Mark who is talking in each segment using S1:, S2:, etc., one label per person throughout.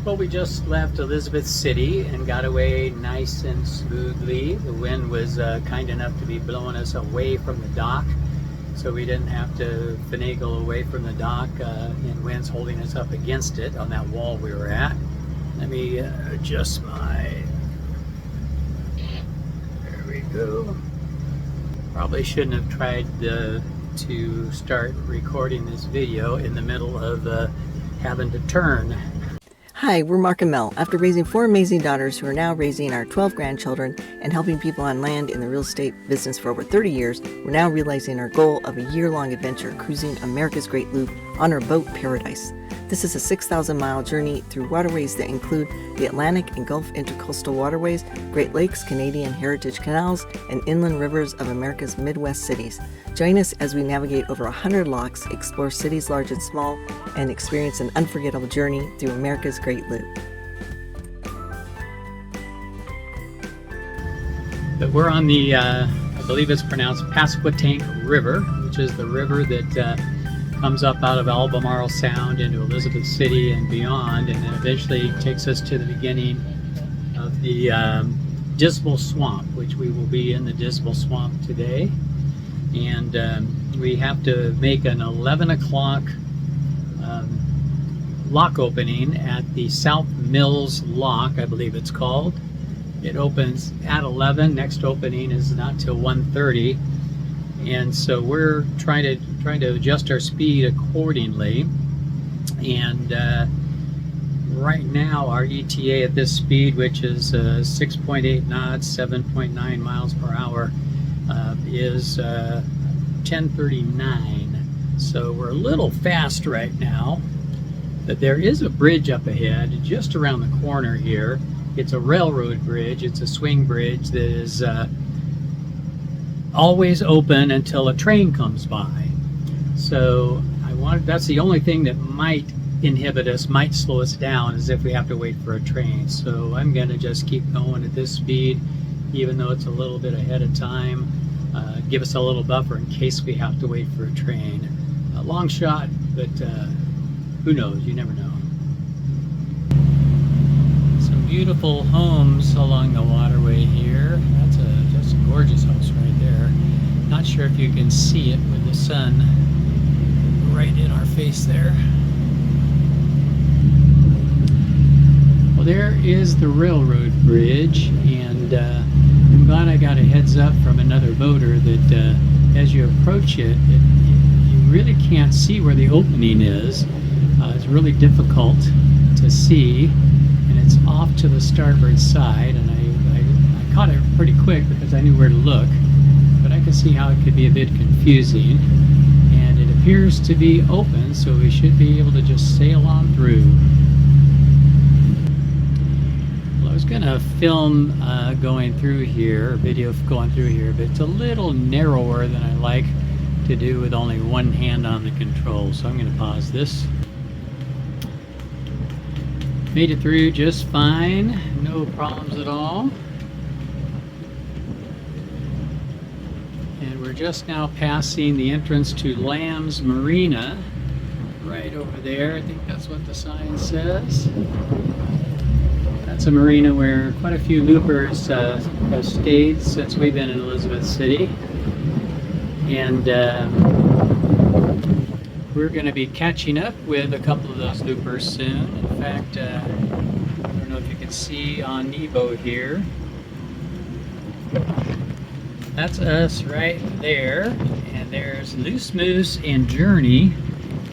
S1: Well, we just left Elizabeth City and got away nice and smoothly. The wind was kind enough to be blowing us away from the dock, so we didn't have to finagle away from the dock, and winds holding us up against it on that wall we were at. Let me adjust my... There we go. Probably shouldn't have tried to start recording this video in the middle of having to turn.
S2: Hi, we're Mark and Mel. After raising 4 amazing daughters who are now raising our 12 grandchildren and helping people on land in the real estate business for over 30 years, we're now realizing our goal of a year-long adventure cruising America's Great Loop on our boat Paradise. This is a 6,000-mile journey through waterways that include the Atlantic and Gulf intercoastal waterways, Great Lakes, Canadian heritage canals, and inland rivers of America's Midwest cities. Join us as we navigate over 100 locks, explore cities large and small, and experience an unforgettable journey through America's Great Loop.
S1: But we're on the, I believe it's pronounced Pasquotank River, which is the river that comes up out of Albemarle Sound into Elizabeth City and beyond, and then eventually takes us to the beginning of the Dismal Swamp, which we will be in the Dismal Swamp today. And we have to make an 11 o'clock lock opening at the South Mills Lock, I believe it's called. It opens at 11. Next opening is not till 1:30, and so we're trying to adjust our speed accordingly. And right now our ETA at this speed, which is 6.8 knots, 7.9 miles per hour, is 10:39. So we're a little fast right now, but there is a bridge up ahead just around the corner here. It's a railroad bridge. It's a swing bridge that is always open until a train comes by. So that's the only thing that might inhibit us, might slow us down, is if we have to wait for a train. So I'm going to just keep going at this speed, even though it's a little bit ahead of time. Give us a little buffer in case we have to wait for a train. A long shot, but who knows? You never know. Some beautiful homes along the waterway here. That's just a gorgeous house right there. Not sure if you can see it with the sun right in our face there. Well, there is the railroad bridge, and I'm glad I got a heads up from another boater that as you approach it, you really can't see where the opening is. It's really difficult to see, and it's off to the starboard side, and I caught it pretty quick because I knew where to look, but I can see how it could be a bit confusing. And it appears to be open, so we should be able to just sail on through. Well, I was going to film going through here, a video going through here, but it's a little narrower than I like to do with only one hand on the control, so I'm going to pause this. Made it through just fine, no problems at all. And we're just now passing the entrance to Lamb's Marina, right over there. I think that's what the sign says. That's a marina where quite a few loopers have stayed since we've been in Elizabeth City. And we're going to be catching up with a couple of those loopers soon. In fact, I don't know if you can see on Nebo here. That's us right there, and there's Loose Moose and Journey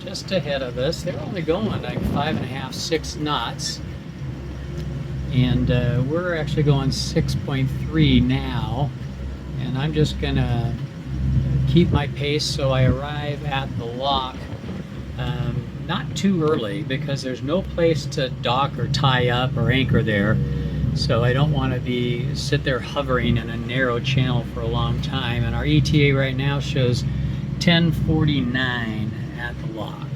S1: just ahead of us. They're only going like 5.5, 6 knots, and we're actually going 6.3 now, and I'm just gonna keep my pace so I arrive at the lock not too early, because there's no place to dock or tie up or anchor there. So I don't want to sit there hovering in a narrow channel for a long time. And our ETA right now shows 10:49 at the lock.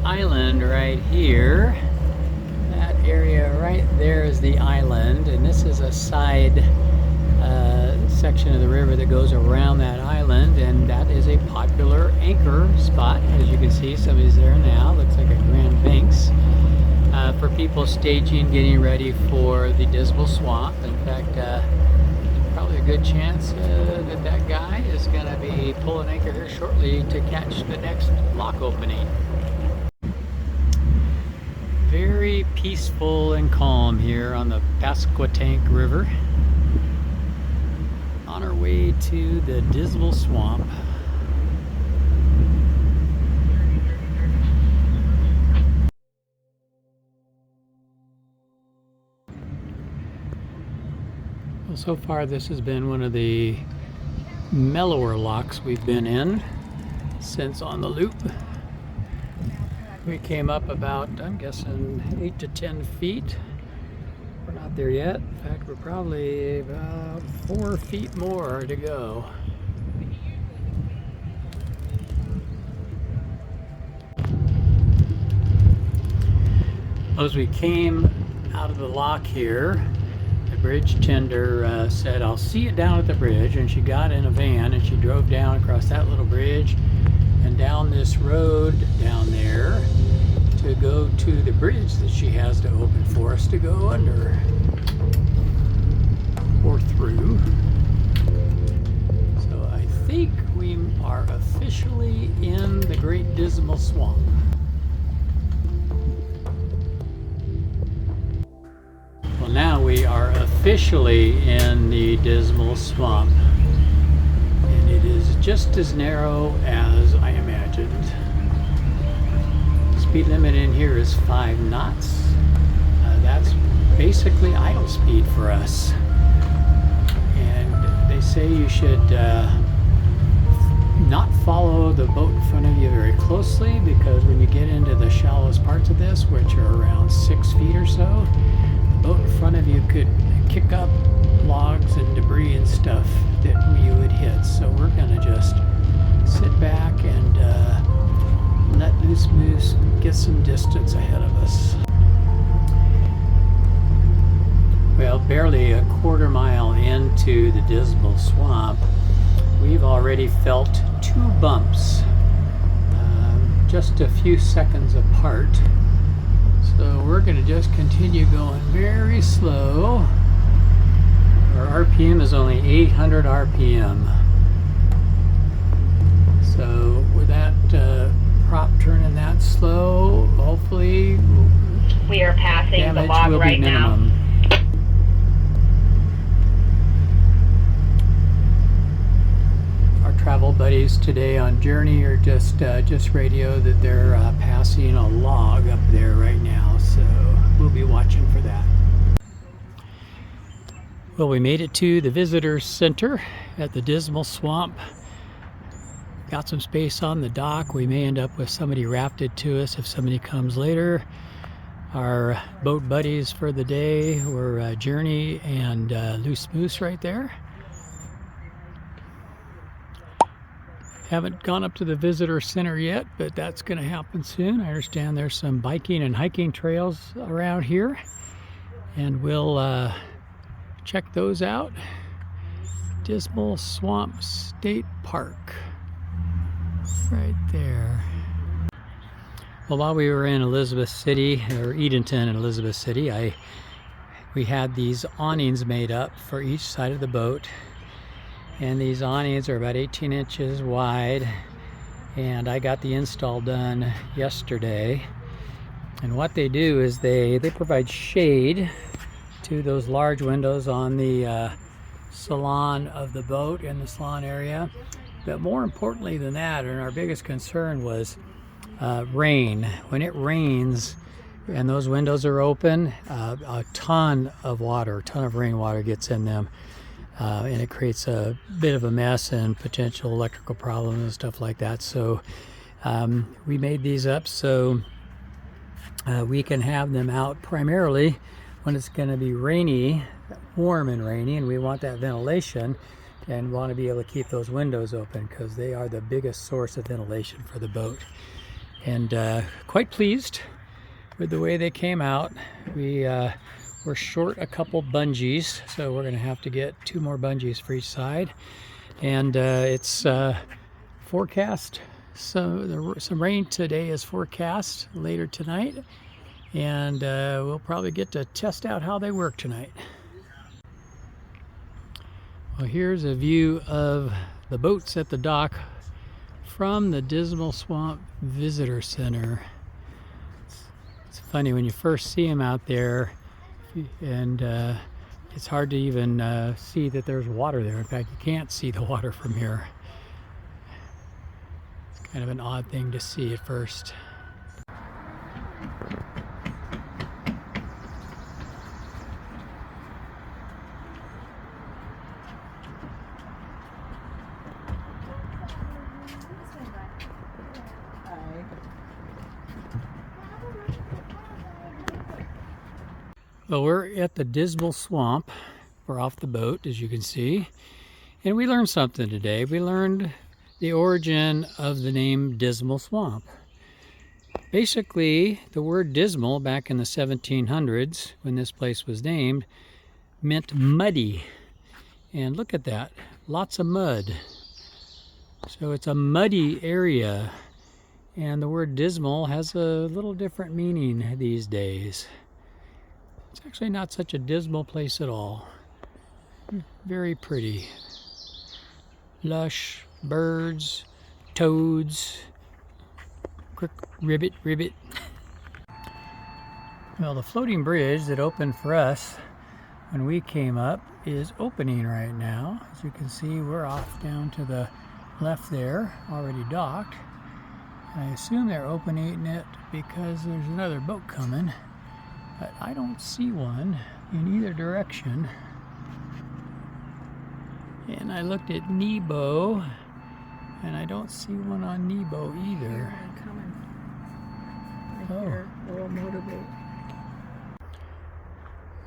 S1: island right here. That area right there is the island, and this is a side section of the river that goes around that island, and that is a popular anchor spot. As you can see, somebody's there now. Looks like a Grand Banks for people staging, getting ready for the Dismal Swamp. In fact, probably a good chance that that guy is going to be pulling anchor here shortly to catch the next lock opening. Very peaceful and calm here on the Pasquotank River, on our way to the Dismal Swamp. Well, so far this has been one of the mellower locks we've been in since on the loop. We came up about, I'm guessing, 8 to 10 feet. We're not there yet. In fact, we're probably about 4 feet more to go. As we came out of the lock here, the bridge tender said, "I'll see you down at the bridge," and she got in a van and she drove down across that little bridge and down this road down there to go to the bridge that she has to open for us to go under or through. So I think we are officially in the Great Dismal Swamp. Well, now we are officially in the Dismal Swamp, and it is just as narrow as I imagined. Speed limit in here is 5 knots. That's basically idle speed for us. And they say you should not follow the boat in front of you very closely, because when you get into the shallowest parts of this, which are around 6 feet or so, the boat in front of you could kick up logs and debris and stuff that you would hit. So we're gonna just sit back and let Loose Moose get some distance ahead of us. Well, barely a quarter mile into the Dismal Swamp, we've already felt 2 bumps, just a few seconds apart. So we're going to just continue going very slow. Our RPM is only 800 RPM. So with that prop turning that slow, hopefully
S3: we are passing the
S1: damage
S3: log
S1: will be
S3: right now.
S1: minimum. Our travel buddies today on Journey are just radio that they're passing a log up there right now, so we'll be watching for that. Well, we made it to the visitor center at the Dismal Swamp. Got some space on the dock. We may end up with somebody rafted to us if somebody comes later. Our boat buddies for the day were Journey and Loose Moose right there. Haven't gone up to the visitor center yet, but that's going to happen soon. I understand there's some biking and hiking trails around here, and we'll check those out. Dismal Swamp State Park. Right there. Well, while we were in Elizabeth City, or Edenton and Elizabeth City, we had these awnings made up for each side of the boat, and these awnings are about 18 inches wide, and I got the install done yesterday. And what they do is they provide shade to those large windows on the salon of the boat, in the salon area. But more importantly than that, and our biggest concern was rain. When it rains and those windows are open, a ton of rainwater gets in them, and it creates a bit of a mess and potential electrical problems and stuff like that. So we made these up so we can have them out primarily when it's going to be rainy, warm and rainy, and we want that ventilation and want to be able to keep those windows open because they are the biggest source of ventilation for the boat. and quite pleased with the way they came out. We're short a couple bungees, so we're going to have to get 2 more bungees for each side. And it's forecast, so some rain today is forecast later tonight, and we'll probably get to test out how they work tonight. Well, here's a view of the boats at the dock from the Dismal Swamp Visitor Center. It's funny when you first see them out there, and it's hard to even see that there's water there. In fact, you can't see the water from here. It's kind of an odd thing to see at first. Well, we're at the Dismal Swamp. We're off the boat, as you can see. And we learned something today. We learned the origin of the name Dismal Swamp. Basically, the word dismal back in the 1700s, when this place was named, meant muddy. And look at that, lots of mud. So it's a muddy area. And the word dismal has a little different meaning these days. It's actually not such a dismal place at all. Very pretty. Lush, birds, toads, quick ribbit, ribbit. Well, the floating bridge that opened for us when we came up is opening right now. As you can see, we're off down to the left there, already docked. I assume they're opening it because there's another boat coming. But I don't see one in either direction. And I looked at Nebo, and I don't see one on Nebo either.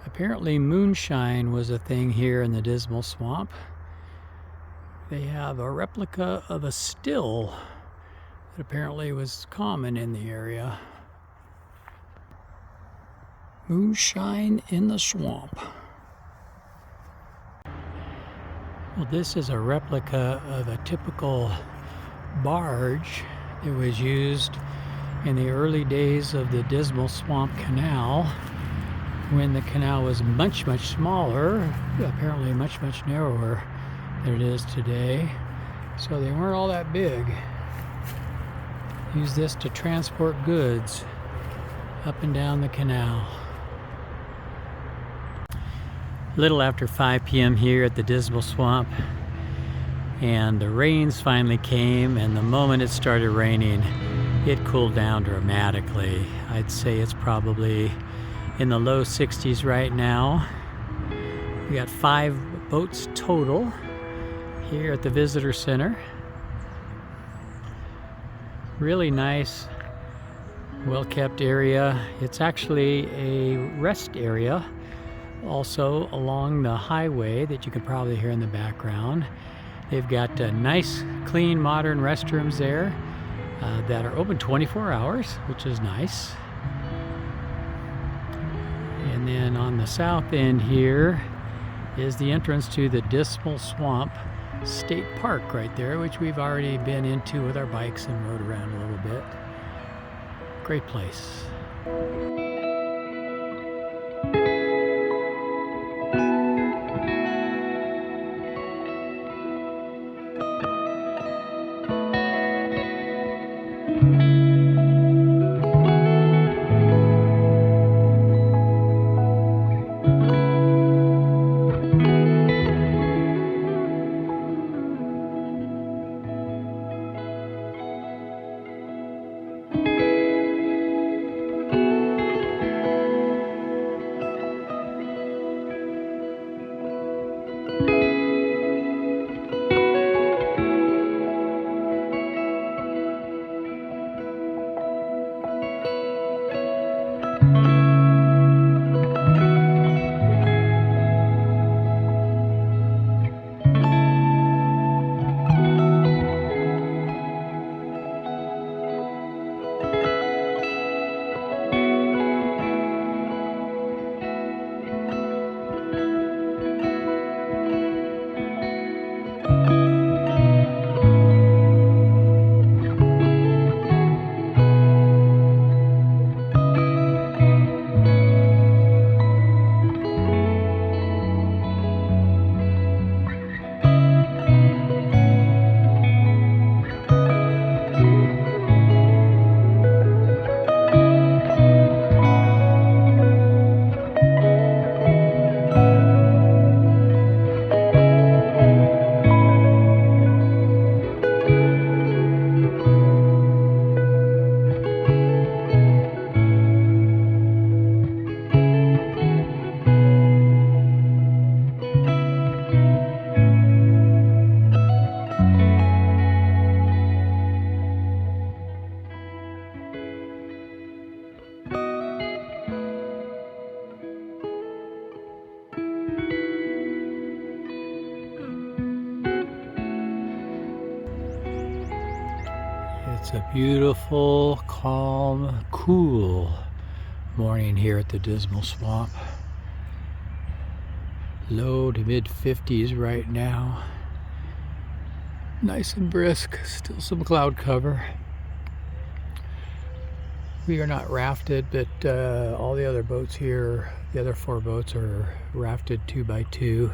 S1: Apparently moonshine was a thing here in the Dismal Swamp. They have a replica of a still that apparently was common in the area. Moonshine in the swamp. Well, this is a replica of a typical barge that was used in the early days of the Dismal Swamp Canal, when the canal was much, much smaller, apparently much, much narrower than it is today. So they weren't all that big. Used this to transport goods up and down the canal. A little after 5 p.m. here at the Dismal Swamp, and the rains finally came, and the moment it started raining, it cooled down dramatically. I'd say it's probably in the low 60s right now. We got 5 boats total here at the Visitor Center. Really nice, well-kept area. It's actually a rest area also along the highway that you can probably hear in the background. They've got nice, clean, modern restrooms there that are open 24 hours, which is nice. And then on the south end here is the entrance to the Dismal Swamp State Park right there, which we've already been into with our bikes and rode around a little bit. Great place. It's a beautiful, calm, cool morning here at the Dismal Swamp. Low to mid 50s right now. Nice and brisk, still some cloud cover. We are not rafted, but all the other boats here, the other 4 boats are rafted 2x2.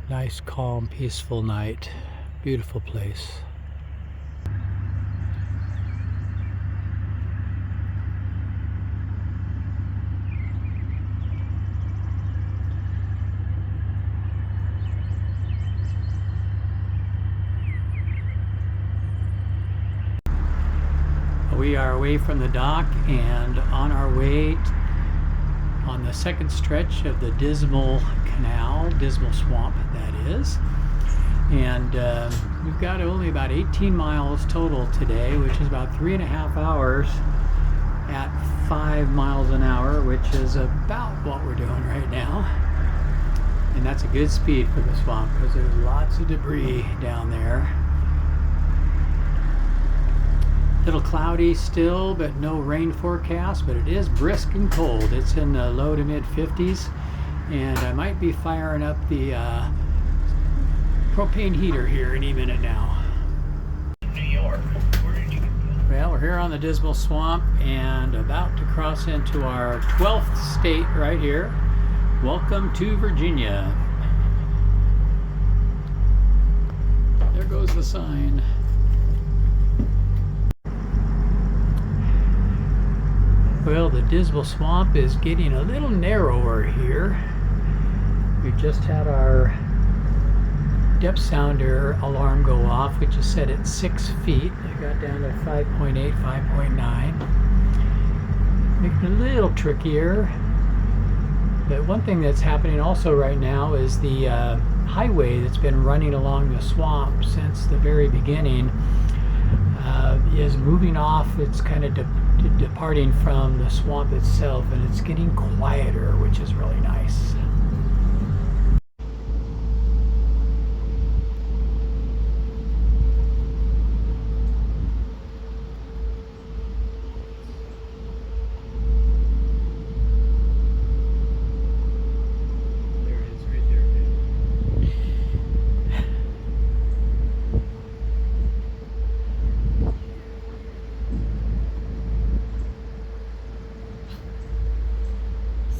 S1: Nice, calm, peaceful night. Beautiful place. We are away from the dock and on our way on the second stretch of the Dismal Canal, Dismal Swamp that is. And we've got only about 18 miles total today, which is about 3.5 hours at 5 miles an hour, which is about what we're doing right now. And that's a good speed for the swamp because there's lots of debris down there. Little cloudy still, but no rain forecast, but it is brisk and cold. It's in the low to mid 50s, and I might be firing up the propane heater here any minute now.
S4: New York. Where did you go?
S1: Well, we're here on the Dismal Swamp and about to cross into our 12th state right here. Welcome to Virginia. There goes the sign. Well, the Dismal Swamp is getting a little narrower here. We just had our depth sounder alarm go off, which is set at 6 feet. It got down to 5.8, 5.9. Making it a little trickier. But one thing that's happening also right now is the highway that's been running along the swamp since the very beginning is moving off. It's kind of departing from the swamp itself, and it's getting quieter, which is really nice. There it is right there.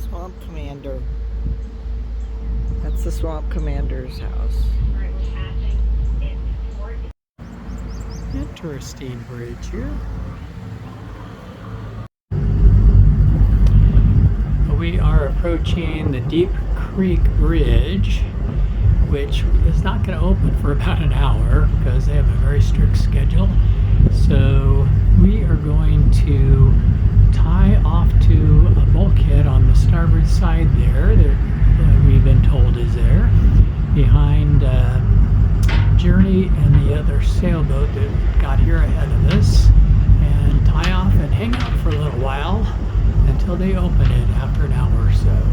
S2: Swamp Commander. That's the Swamp Commander's house.
S3: Currently passing in Port.
S1: Interesting bridge here. We are approaching the Deep Creek Bridge, which is not going to open for about an hour because they have a very strict schedule. So we are going to tie off to a bulkhead on the starboard side there that we've been told is there, behind Journey and the other sailboat that got here ahead of us, and tie off and hang out for a little while until they open it after an hour or so.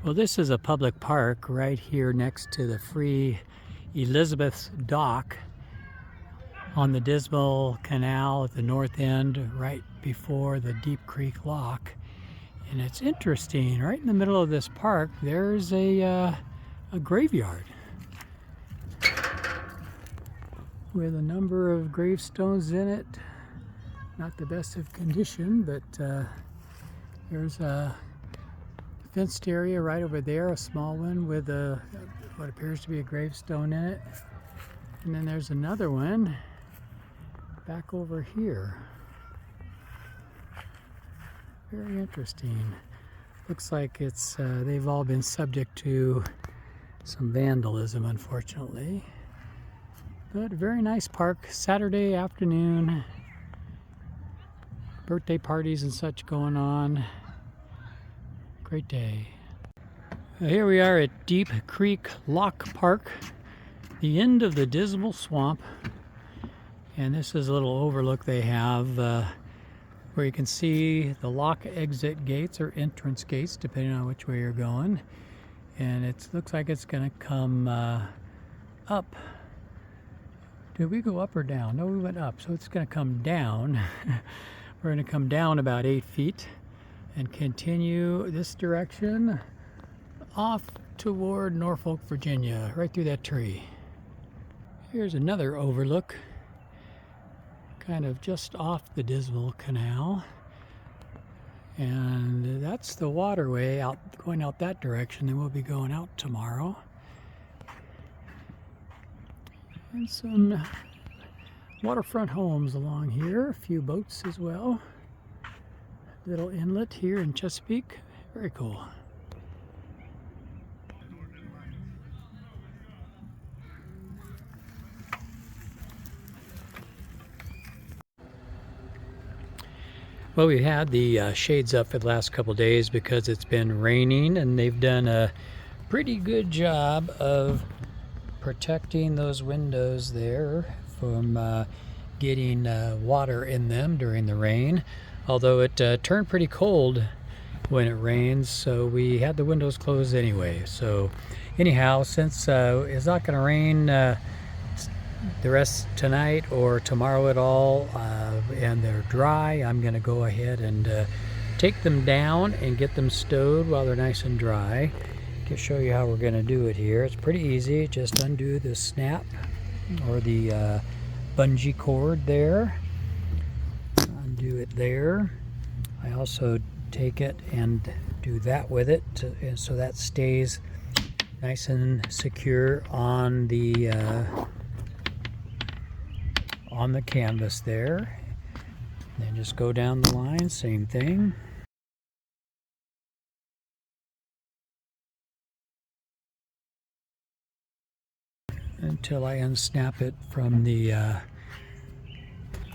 S1: Well, this is a public park right here next to the free Elizabeth's Dock on the Dismal Canal at the north end, right before the Deep Creek Lock. And it's interesting, right in the middle of this park, there's a graveyard with a number of gravestones in it. Not the best of condition, but there's a fenced area right over there, a small one with what appears to be a gravestone in it. And then there's another one back over here. Very interesting. Looks like it's they've all been subject to some vandalism, unfortunately. But a very nice park. Saturday afternoon. Birthday parties and such going on. Great day. Here we are at Deep Creek Lock Park, the end of the Dismal Swamp. And this is a little overlook they have. where you can see the lock exit gates or entrance gates depending on which way you're going. And it looks like it's going to come up. Did we go up or down? No, we went up, so it's going to come down. We're going to come down about 8 feet and continue this direction off toward Norfolk, Virginia, right through that tree. Here's another overlook, kind of just off the Dismal Canal. And that's the waterway out, going out that direction, and we'll be going out tomorrow. And some waterfront homes along here, a few boats as well. Little inlet here in Chesapeake, very cool. Well, we had the shades up for the last couple days because it's been raining, and they've done a pretty good job of protecting those windows there from getting water in them during the rain. Although it turned pretty cold when it rains, so we had the windows closed anyway. So anyhow, since it's not going to rain the rest tonight or tomorrow at all, and they're dry, I'm going to go ahead and take them down and get them stowed while they're nice and dry. To show you how we're going to do it here, it's pretty easy. Just undo the snap or the bungee cord there, undo it there. I also take it and do that with it and so that stays nice and secure on the canvas there. Then just go down the line, same thing. Until I unsnap it from the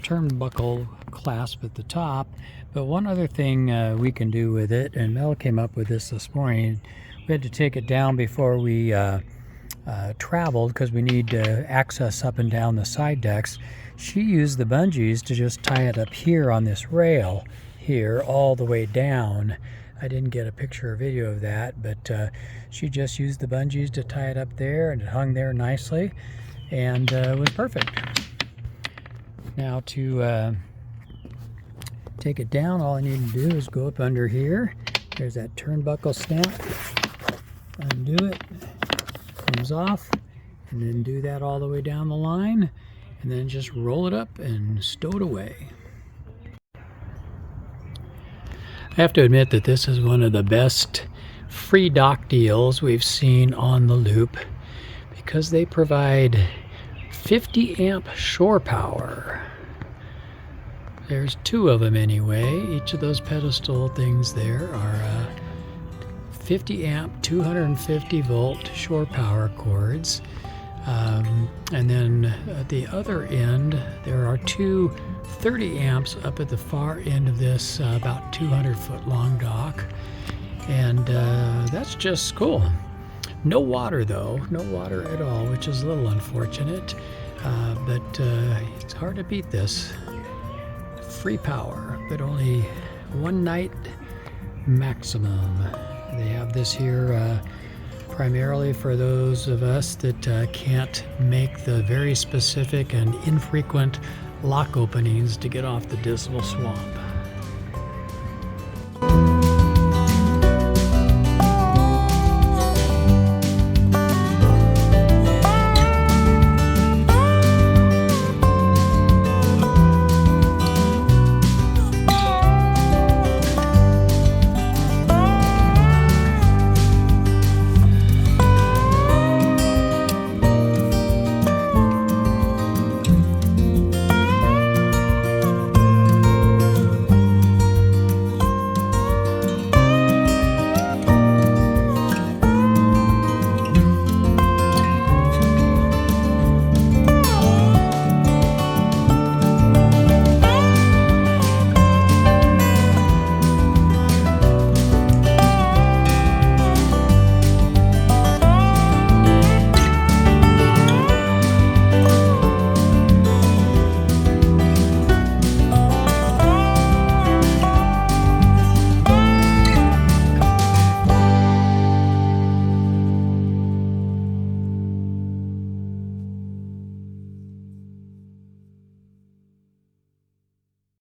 S1: turnbuckle clasp at the top. But one other thing we can do with it, and Mel came up with this morning, we had to take it down before we traveled because we need access up and down the side decks. She used the bungees to just tie it up here on this rail here all the way down. I didn't get a picture or video of that, but she just used the bungees to tie it up there, and it hung there nicely, and it was perfect. Now to take it down, all I need to do is go up under here. There's that turnbuckle snap. Undo it, comes off, and then do that all the way down the line, and then just roll it up and stow it away. I have to admit that this is one of the best free dock deals we've seen on the loop because they provide 50 amp shore power. There's 2 of them anyway. Each of those pedestal things there are 50 amp 250 volt shore power cords. And then at the other end there are 2 30 amps up at the far end of this about 200 foot long dock, and that's just cool. No water though, no water at all, which is a little unfortunate, but it's hard to beat this. Free power, but only one night maximum. They have this here primarily for those of us that can't make the very specific and infrequent lock openings to get off the Dismal Swamp.